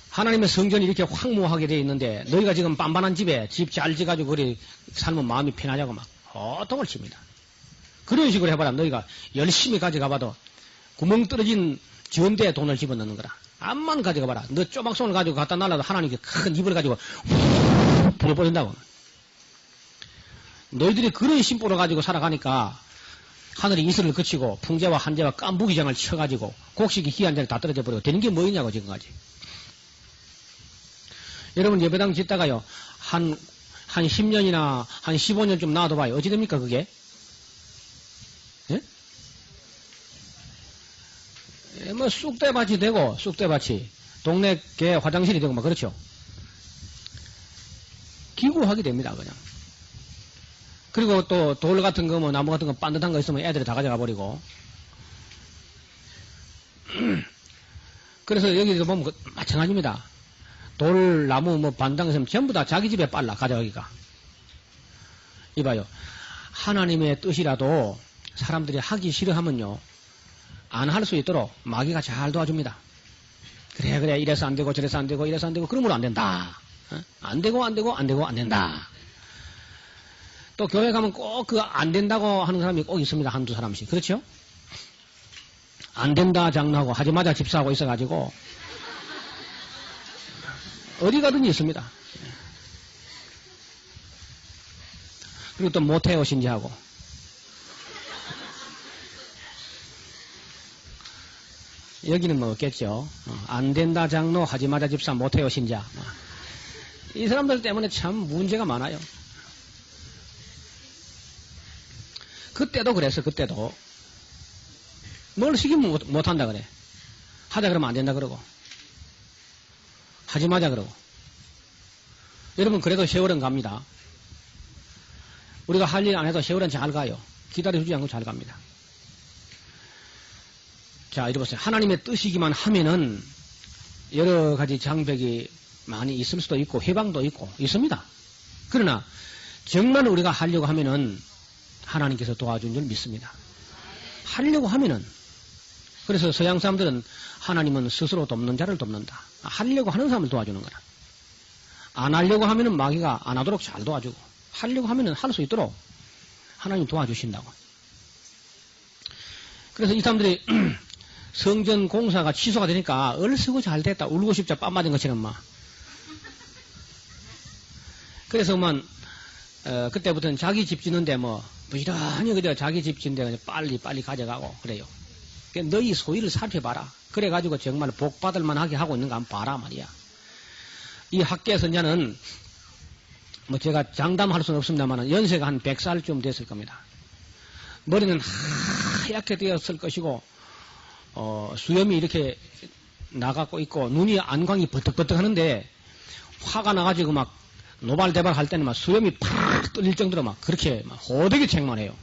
하나님의 성전이 이렇게 황무하게 되어 있는데, 너희가 지금 빤빤한 집에 집 잘 지가지고 그리 살면 마음이 편하자고 막, 호통을 칩니다. 그런 식으로 해봐라. 너희가 열심히 가져가봐도 구멍 떨어진 전대에 돈을 집어넣는 거라. 암만 가져가봐라. 너 쪼박손을 가지고 갖다 날라도 하나님께 큰 입을 가지고 불을 뻗는다고. 너희들이 그런 심보를 가지고 살아가니까 하늘이 이슬을 그치고 풍제와 한제와 깐부기장을 쳐가지고 곡식이 희한자리 다 떨어져 버리고 되는 게 뭐였냐고 지금까지. 여러분 예배당 짓다가요 한 10년이나 한 15년 좀 놔둬봐요. 어찌 됩니까 그게? 예? 뭐 쑥대밭이 되고 쑥대밭이 동네 개 화장실이 되고 막 그렇죠. 기구하게 됩니다 그냥. 그리고 또 돌 같은 거 뭐 나무 같은 거 반듯한 거 있으면 애들이 다 가져가 버리고. 그래서 여기서 보면 마찬가지입니다. 돌, 나무, 뭐, 반당에서 전부 다 자기 집에 빨라, 가져가기가. 이봐요. 하나님의 뜻이라도 사람들이 하기 싫어하면요, 안 할 수 있도록 마귀가 잘 도와줍니다. 그래, 이래서 안 되고, 저래서 안 되고, 이래서 안 되고, 그러므로 안 된다. 안 되고, 안 되고, 안 되고, 안 된다. 또 교회 가면 꼭 그 안 된다고 하는 사람이 꼭 있습니다. 한두 사람씩. 그렇죠? 안 된다 장로하고 하지 마자 집사하고 있어가지고, 어디 가든지 있습니다. 그리고 또 모태오 신자하고. 여기는 뭐 없겠죠. 안 된다 장로, 하지 마자 집사, 모태오 신자. 이 사람들 때문에 참 문제가 많아요. 그때도 그랬어, 그때도. 뭘 시키면 못한다 그래. 하자 그러면 안 된다 그러고. 하지 마자 그러고. 여러분, 그래도 세월은 갑니다. 우리가 할 일 안 해도 세월은 잘 가요. 기다려주지 않고 잘 갑니다. 자, 이리 보세요. 하나님의 뜻이기만 하면은 여러 가지 장벽이 많이 있을 수도 있고, 해방도 있고, 있습니다. 그러나, 정말 우리가 하려고 하면은 하나님께서 도와준 줄 믿습니다. 하려고 하면은, 그래서 서양 사람들은 하나님은 스스로 돕는 자를 돕는다. 하려고 하는 사람을 도와주는 거라. 안 하려고 하면은 마귀가 안 하도록 잘 도와주고, 하려고 하면은 할 수 있도록 하나님 도와주신다고. 그래서 이 사람들이 성전 공사가 취소가 되니까 얼쓰고 잘 됐다. 울고 싶자 뺨 맞은 것처럼 막. 그래서만 그때부터는 자기 집 짓는데 뭐 부지런히 그저 자기 집 짓는데 빨리 가져가고 그래요. 너희 소유를 살펴봐라. 그래가지고 정말 복 받을 만하게 하고 있는 거 한번 봐라 말이야. 이 학계 선자는 뭐 제가 장담할 수는 없습니다만 연세가 한 100살쯤 됐을 겁니다. 머리는 하얗게 되었을 것이고 수염이 이렇게 나가고 있고 눈이 안광이 버떡버떡 하는데 화가 나가지고 막 노발대발 할 때는 막 수염이 팍 뚫릴 정도로 막 그렇게 막 호되게 책망해요.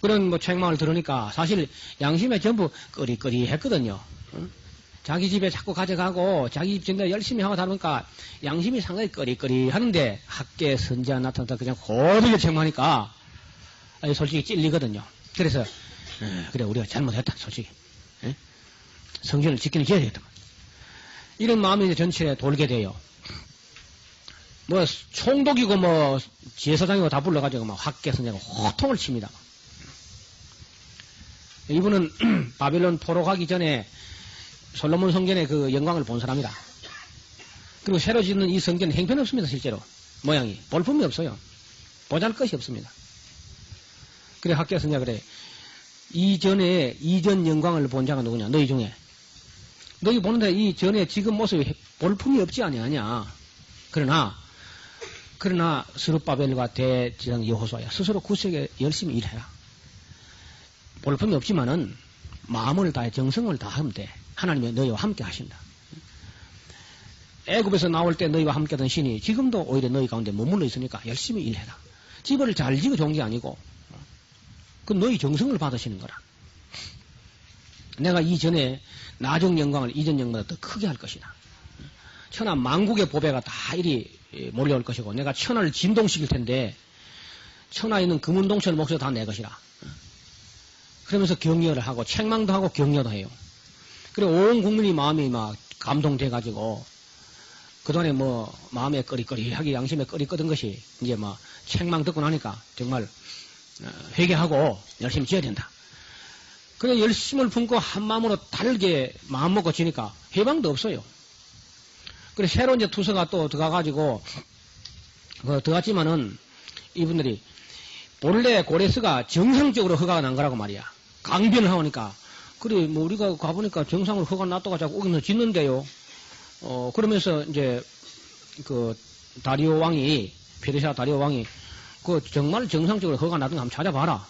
그런 뭐 책망을 들으니까 사실 양심에 전부 꺼리꺼리했거든요. 응? 자기 집에 자꾸 가져가고 자기 집 짓는데 열심히 하고 다니니까 양심이 상당히 꺼리꺼리 하는데 학계 선지자 나타났다 그냥 호되게 책망하니까 솔직히 찔리거든요. 그래서 그래 우리가 잘못했다 솔직히. 에? 성전을 지키는 지어야 되겠다. 이런 마음이 이제 전체에 돌게 돼요. 뭐 총독이고 뭐 제사장이고 다 불러가지고 막 학계 선지자가 호통을 칩니다. 이분은 바빌론 포로 가기 전에 솔로몬 성전의 그 영광을 본 사람이다. 그리고 새로 짓는 이 성전은 형편없습니다. 실제로 모양이 볼품이 없어요. 보잘것이 없습니다. 그래 학계 선지자가 그래 이전 영광을 본 자가 누구냐? 너희 중에 너희 보는데 이 전에 지금 모습이 볼품이 없지 아니하냐? 그러나 스룹바벨과 대지상 여호수아야 스스로 구색에 열심히 일해라. 볼품이 없지만은 마음을 다해 정성을 다하면 돼. 하나님이 너희와 함께 하신다. 애굽에서 나올 때 너희와 함께하던 신이 지금도 오히려 너희 가운데 머물러 있으니까 열심히 일해라. 집을 잘 지어 좋은 게 아니고 그 너희 정성을 받으시는 거라. 내가 이전에 나중 영광을 이전 영광보다 더 크게 할 것이다. 천하 만국의 보배가 다 이리 몰려올 것이고 내가 천하를 진동시킬 텐데 천하에 있는 금운동천 목소리 다 내 것이라. 그러면서 격려를 하고 책망도 하고 격려도 해요. 그래 온 국민이 마음이 막 감동돼가지고 그동안에 뭐 마음에 꺼리꺼리하게 양심에 꺼리꺼던 것이 이제 막 책망 듣고 나니까 정말 회개하고 열심히 지어야 된다. 그래 열심을 품고 한 마음으로 다르게 마음 먹고 지니까 해방도 없어요. 그래 새로 이제 투서가 또 들어가가지고 들어갔지만은 이분들이 본래 고레스가 정상적으로 허가가 난 거라고 말이야. 강변을 하니까 그래 뭐 우리가 가보니까 정상으로 허가 났다가 자꾸 오기면서 짓는데요. 그러면서 이제 그 다리오 왕이 페르시아 다리오 왕이 그 정말 정상적으로 허가 나던 거 한번 찾아봐라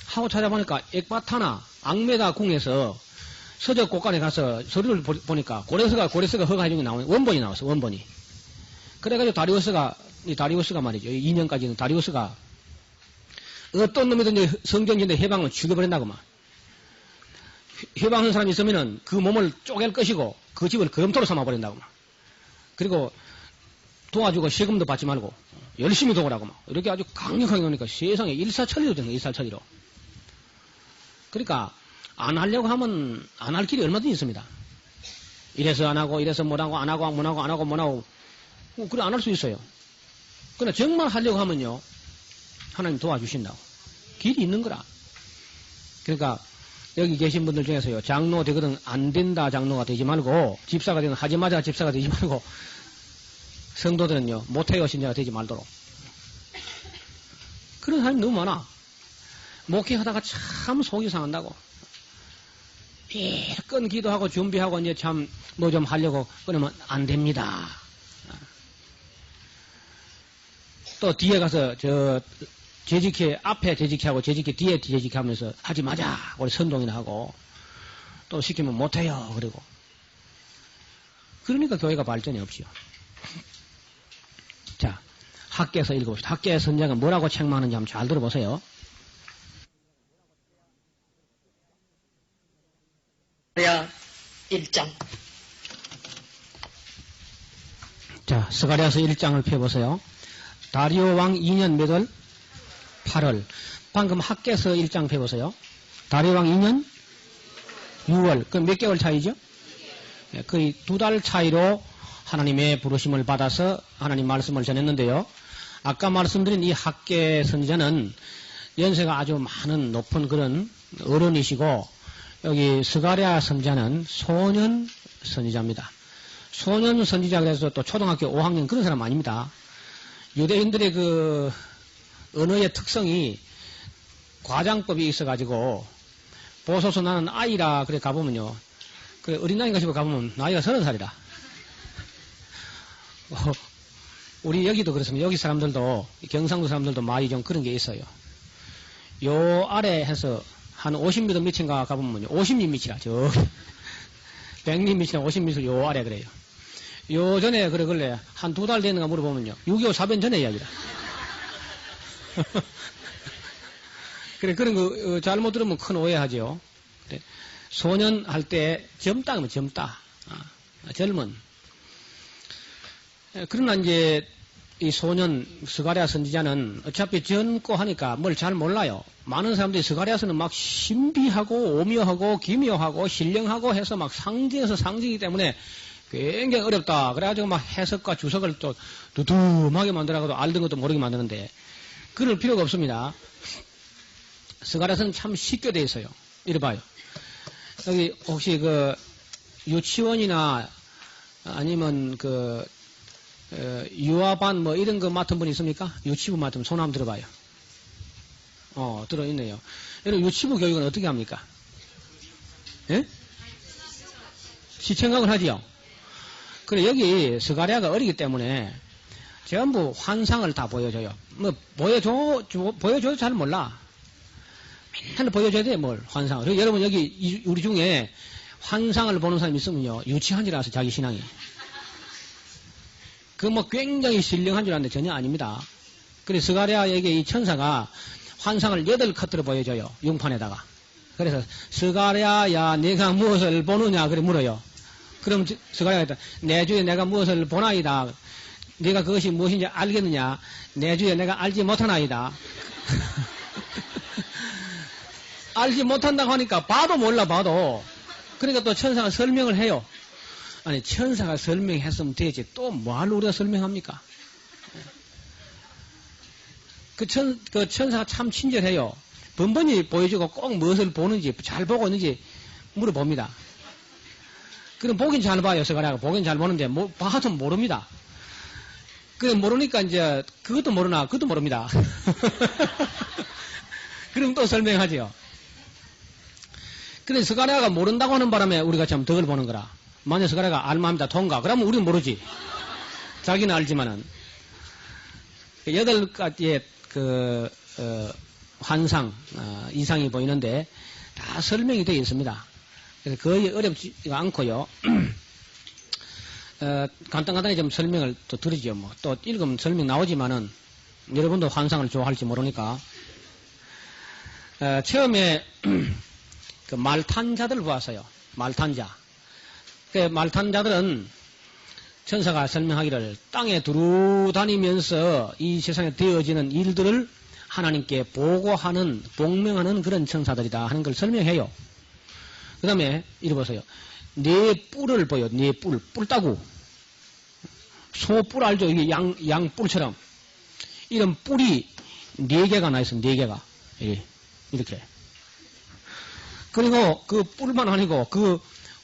하고 찾아보니까 엑바타나 앙메다 궁에서 서적 곳간에 가서 서류를 보니까 고레스가 허가해준 게 나오는 원본이 나왔어. 원본이. 그래가지고 다리우스가 말이죠. 2년까지는 다리우스가 어떤 놈이든지 성경전에 해방을 죽여버린다고 막. 해방한 사람이 있으면은 그 몸을 쪼갤 것이고 그 집을 검토로 삼아버린다고 막. 그리고 도와주고 세금도 받지 말고 열심히 도우라고 막 이렇게 아주 강력하게 하니까 세상에 일사천리로 되는 거예요. 일사천리로. 그러니까 안 하려고 하면 안 할 길이 얼마든지 있습니다. 이래서 안 하고 이래서 못하고 안 하고 못하고 안 하고 못하고 그래 안 할 수 있어요. 그러나 정말 하려고 하면요 하나님 도와주신다고. 길이 있는 거라. 그러니까 여기 계신 분들 중에서요 장로 되거든 안 된다 장로가 되지 말고 집사가 되거든 하지 마자 집사가 되지 말고 성도들은요 못해요 신자가 되지 말도록. 그런 사람이 너무 많아. 목회하다가 참 속이 상한다고. 끈 기도하고 준비하고 이제 참 뭐 좀 하려고 끊으면 안 됩니다. 또 뒤에 가서 저 재직회 앞에 재직회하고 재직회 뒤에 재직회 하면서 하지 마자 우리 선동이나 하고 또 시키면 못해요 그리고 그러니까 교회가 발전이 없지요. 자 학계에서 읽어봅시다. 학계의 선자가 뭐라고 책망하는지 한번 잘 들어보세요. 스가랴 1장. 자, 스가랴서 1장을 펴보세요. 다리오 왕 2년 몇 월? 8월. 방금 학계서 1장 펴보세요. 다리오 왕 2년 6월. 그럼 몇 개월 차이죠? 거의 2달 차이로 하나님의 부르심을 받아서 하나님 말씀을 전했는데요. 아까 말씀드린 이 학계 선지자는 연세가 아주 많은 높은 그런 어른이시고 여기 스가랴 선지자는 소년 선지자입니다. 소년 선지자 그래서 또 초등학교 5학년 그런 사람 아닙니다. 유대인들의 그 언어의 특성이 과장법이 있어가지고 보소서 나는 아이라 그래 가보면요. 그래 어린아이인가 싶어 가보면 나이가 30살이다. 우리 여기도 그렇습니다. 여기 사람들도 경상도 사람들도 많이 좀 그런 게 있어요. 요 아래 해서 한 50m 밑인가 가보면 50리 밑이라 저 100리 밑이나 50m를 요 아래 그래요. 요 전에 그래 한 2달 됐는가 물어보면요 6.25 사변 전에 이야기다. 그래 그런 거 잘못 들으면 큰 오해하죠. 그래, 소년 할 때 젊다 그러면 젊다. 젊은. 그러나 이제 이 소년 스가랴 선지자는 어차피 젊고 하니까 뭘 잘 몰라요. 많은 사람들이 스가랴서는 막 신비하고 오묘하고 기묘하고 신령하고 해서 막 상징에서 상징이기 때문에 굉장히 어렵다. 그래가지고 막 해석과 주석을 또 두툼하게 만들어가지고 알던 것도 모르게 만드는데 그럴 필요가 없습니다. 스가랴서는 참 쉽게 돼 있어요. 이래 봐요. 여기 혹시 그 유치원이나 아니면 그 유아반 뭐 이런 거 맡은 분 있습니까? 유치부 맡으면 손 한번 들어봐요. 들어있네요. 여러분 유치부 교육은 어떻게 합니까? 예? 시청각을 하지요. 그래 여기 스가랴가 어리기 때문에 전부 환상을 다 보여줘요. 뭐 보여줘도 잘 몰라. 맨날 보여줘야 돼 뭘 환상을. 그리고 여러분 여기 우리 중에 환상을 보는 사람이 있으면요 유치한 줄 알아서 자기 신앙이. 그 뭐 굉장히 신령한 줄 알았는데 전혀 아닙니다. 그래 스가랴에게 이 천사가 환상을 8컷으로 보여줘요. 용판에다가. 그래서 스가랴야 내가 무엇을 보느냐 그래 물어요. 그럼 스가랴가 내 주에 내가 무엇을 보나이다. 네가 그것이 무엇인지 알겠느냐. 내 주에 내가 알지 못하나이다. 알지 못한다고 하니까 봐도 몰라 봐도. 그러니까 또 천사가 설명을 해요. 아니 천사가 설명했으면 되지 또 뭐하러 우리가 설명합니까? 그 천사가 참 친절해요. 번번이 보여주고 꼭 무엇을 보는지 잘 보고 있는지 물어봅니다. 그럼 보긴 잘 봐요. 스가랴가 보긴 잘 보는데 봐도 모릅니다. 그래 모르니까 이제 그것도 모르나 그것도 모릅니다. 그럼 또 설명하지요. 그래 스가랴가 모른다고 하는 바람에 우리가 참 덕을 보는 거라. 만약 스가랴가 알마합니다. 통과. 그러면 우리는 모르지. 자기는 알지만은. 8가지의 환상, 이상이 보이는데 다 설명이 되어 있습니다. 그래서 거의 어렵지가 않고요. 간단하게 좀 설명을 또 드리죠. 뭐. 또 읽으면 설명 나오지만은 여러분도 환상을 좋아할지 모르니까. 처음에 그 말탄자들 보았어요. 말탄자. 그 말탄자들은 천사가 설명하기를 땅에 두루 다니면서 이 세상에 되어지는 일들을 하나님께 보고하는, 복명하는 그런 천사들이다 하는 걸 설명해요. 그 다음에 이리 보세요. 네 뿔을 보여. 네 뿔. 뿔따구. 소뿔 알죠? 이게 양뿔처럼. 이런 뿔이 4개가 나 있어. 4개가. 이렇게. 그리고 그 뿔만 아니고 그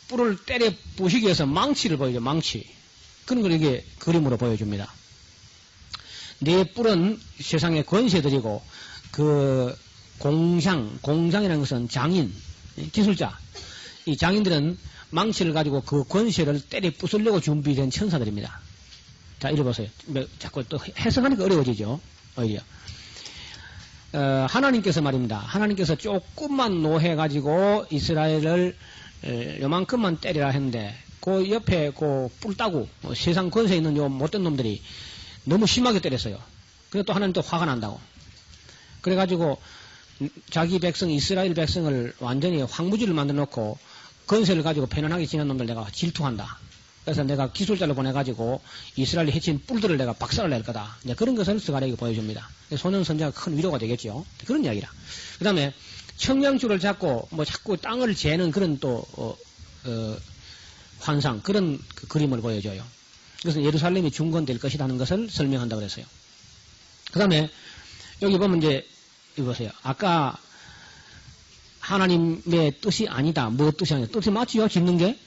뿔을 때려 부시기 위해서 망치를 보여줘. 망치. 그런 걸 이게 그림으로 보여줍니다. 네 뿔은 세상의 권세들이고 그 공장이라는 것은 장인, 기술자. 이 장인들은 망치를 가지고 그 권세를 때려 부수려고 준비된 천사들입니다. 자, 이리 보세요. 자꾸 또 해석하니까 어려워지죠. 오히려. 하나님께서 말입니다. 하나님께서 조금만 노해가지고 이스라엘을 요만큼만 때리라 했는데 그 옆에 그 뿔따구 세상 권세 있는 요 못된 놈들이 너무 심하게 때렸어요. 그래서 또 하나님 또 화가 난다고. 그래가지고 자기 백성 이스라엘 백성을 완전히 황무지를 만들어 놓고 권세를 가지고 편안하게 지낸 놈들 내가 질투한다. 그래서 내가 기술자를 보내가지고 이스라엘이 해친 뿔들을 내가 박살을 낼 거다. 이제 그런 것을 스가랴에게 보여줍니다. 소년 선자가 큰 위로가 되겠죠. 그런 이야기라. 그 다음에 청량줄을 잡고 뭐 자꾸 땅을 재는 그런 또 환상, 그런 그 그림을 보여줘요. 그래서 예루살렘이 중건될 것이라는 것을 설명한다고 그랬어요. 그 다음에 여기 보면 이제 이거 보세요. 아까 하나님의 뜻이 아니다. 뭐 뜻이 아니다. 뜻이 맞지요? 짓는 게?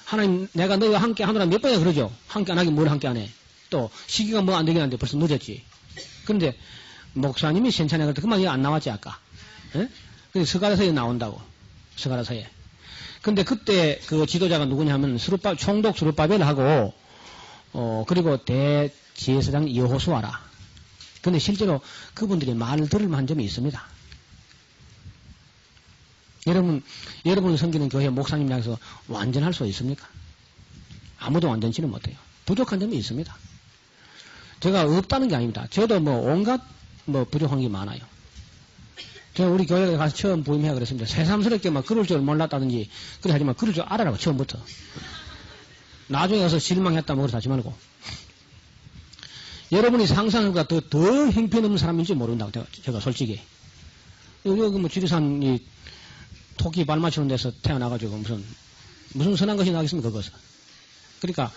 하나님, 내가 너희와 함께 하노라 몇 번이나 그러죠? 함께 안 하긴 뭘 함께 안 해? 또, 시기가 뭐 안 되긴 하는데 벌써 늦었지. 근데, 목사님이 sen찬에 그럴 때 그만 안 나왔지, 아까. 예? 근데 스가랴서에 나온다고. 스가랴서에. 근데 그때 그 지도자가 누구냐면 총독 스룹바벨하고, 그리고 대제사장 여호수아라. 근데 실제로 그분들이 말을 들을 만한 점이 있습니다. 여러분이 섬기는 교회 목사님 향해서 완전할 수 있습니까? 아무도 완전치는 못해요. 부족한 점이 있습니다. 제가 없다는 게 아닙니다. 저도 뭐 온갖 뭐 부족한 게 많아요. 제가 우리 교회에 가서 처음 부임해야 그랬습니다. 새삼스럽게 막 그럴 줄 몰랐다든지 그래 하지만 그럴 줄 알아라고 처음부터. 나중에 가서 실망했다면 그렇다 하지 말고. 여러분이 상상한 것보다 더 형편없는 사람인지 모른다고 제가 솔직히. 여기 뭐 지리산 이 토끼 발 맞추는 데서 태어나가지고 무슨 선한 것이 나겠습니까, 그것은. 그러니까,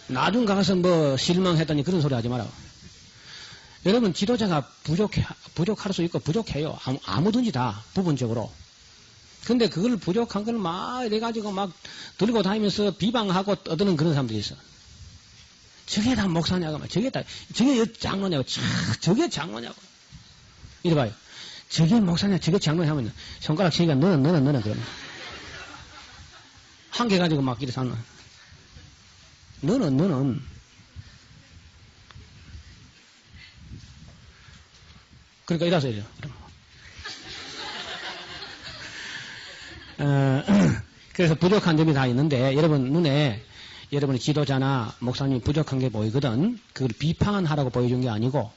나중 가서 뭐 실망했다니 그런 소리 하지 마라. 여러분, 지도자가 부족할 수 있고 부족해요. 아무든지 다, 부분적으로. 근데 그걸 부족한 걸 막 이래가지고 막 들고 다니면서 비방하고 떠드는 그런 사람들이 있어. 저게 다 목사냐고, 저게 장로냐고, 저게 장로냐고. 이래봐요. 저게 목사냐, 저게 장로냐 하면 손가락 치니까 너는 그러면. 한 개 가지고 막 이렇게 사는. 너는. 그러니까 이래서 이래요. 그래서 부족한 점이 다 있는데 여러분 눈에 여러분의 지도자나 목사님이 부족한 게 보이거든. 그걸 비판하라고 보여준 게 아니고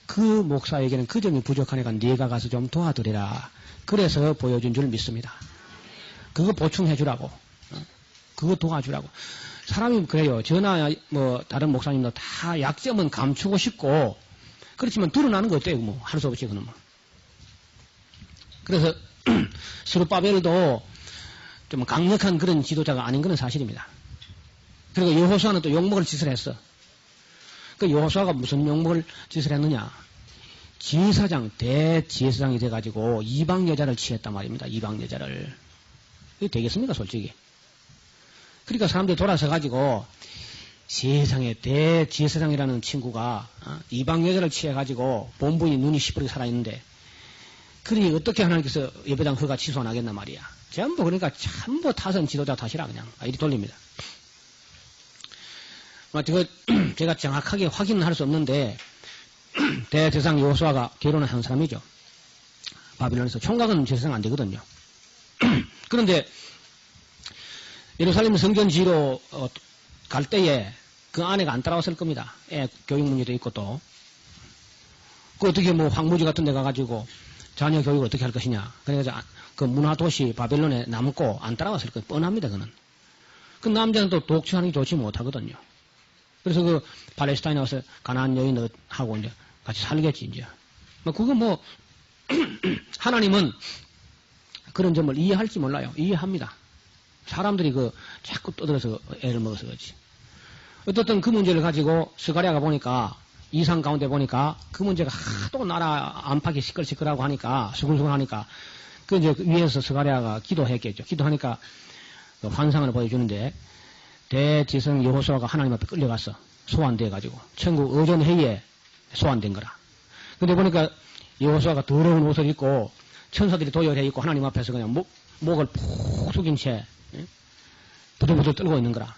그 목사에게는 그 점이 부족하니까 네가 가서 좀 도와드리라. 그래서 보여준 줄 믿습니다. 그거 보충해 주라고. 그거 도와주라고. 사람이 그래요. 저나 뭐 다른 목사님도 다 약점은 감추고 싶고 그렇지만 드러나는 거 어때요? 뭐 할 수 없지 그놈은. 그래서 스룹바벨도 좀 강력한 그런 지도자가 아닌 건 사실입니다. 그리고 여호수아는 또 욕먹을 짓을 했어. 그 여호수아가 무슨 욕먹을 짓을 했느냐? 대제사장이 돼가지고 이방 여자를 취했단 말입니다. 이방 여자를. 이게 되겠습니까, 솔직히? 그러니까 사람들이 돌아서가지고 세상에 대제사장이라는 친구가 이방 여자를 취해가지고 본부인 눈이 시퍼렇게 살아있는데 그러니 어떻게 하나님께서 예배당 허가 취소 안 하겠나 말이야. 그러니까 전부 타선 지도자 탓이라 그냥 이리 돌립니다. 제가 정확하게 확인은 할 수 없는데 대제사장 여호수아가 결혼을 한 사람이죠. 바빌론에서 총각은 제사장 안 되거든요. 그런데 예루살렘 성전 지로 갈 때에 그 아내가 안 따라왔을 겁니다. 교육 문제도 있고 또. 그 어떻게 뭐 황무지 같은 데 가가지고 자녀 교육을 어떻게 할 것이냐. 그래서 그 문화도시 바벨론에 남고 안 따라왔을 거예요. 뻔합니다, 그는. 그 남자는 또 독취하는 게 좋지 못하거든요. 그래서 그 팔레스타인에 와서 가나안 여인하고 이제 같이 살겠지, 이제. 그거 뭐, 하나님은 그런 점을 이해할지 몰라요. 이해합니다. 사람들이 자꾸 떠들어서 애를 먹어서 그렇지. 어떻든 그 문제를 가지고 스가랴가 보니까, 이상 가운데 보니까 그 문제가 하도 나라 안팎이 시끌시끌하고 하니까, 수근수근 하니까, 이제 위에서 스가랴가 기도했겠죠. 기도하니까 그 환상을 보여주는데, 대지성 여호수아가 하나님 앞에 끌려갔어. 소환돼가지고. 천국 의전회의에 소환된 거라. 근데 보니까 여호수아가 더러운 옷을 입고 천사들이 도열해 있고 하나님 앞에서 그냥 목을 푹 숙인 채 부들부들 떨고 있는 거라.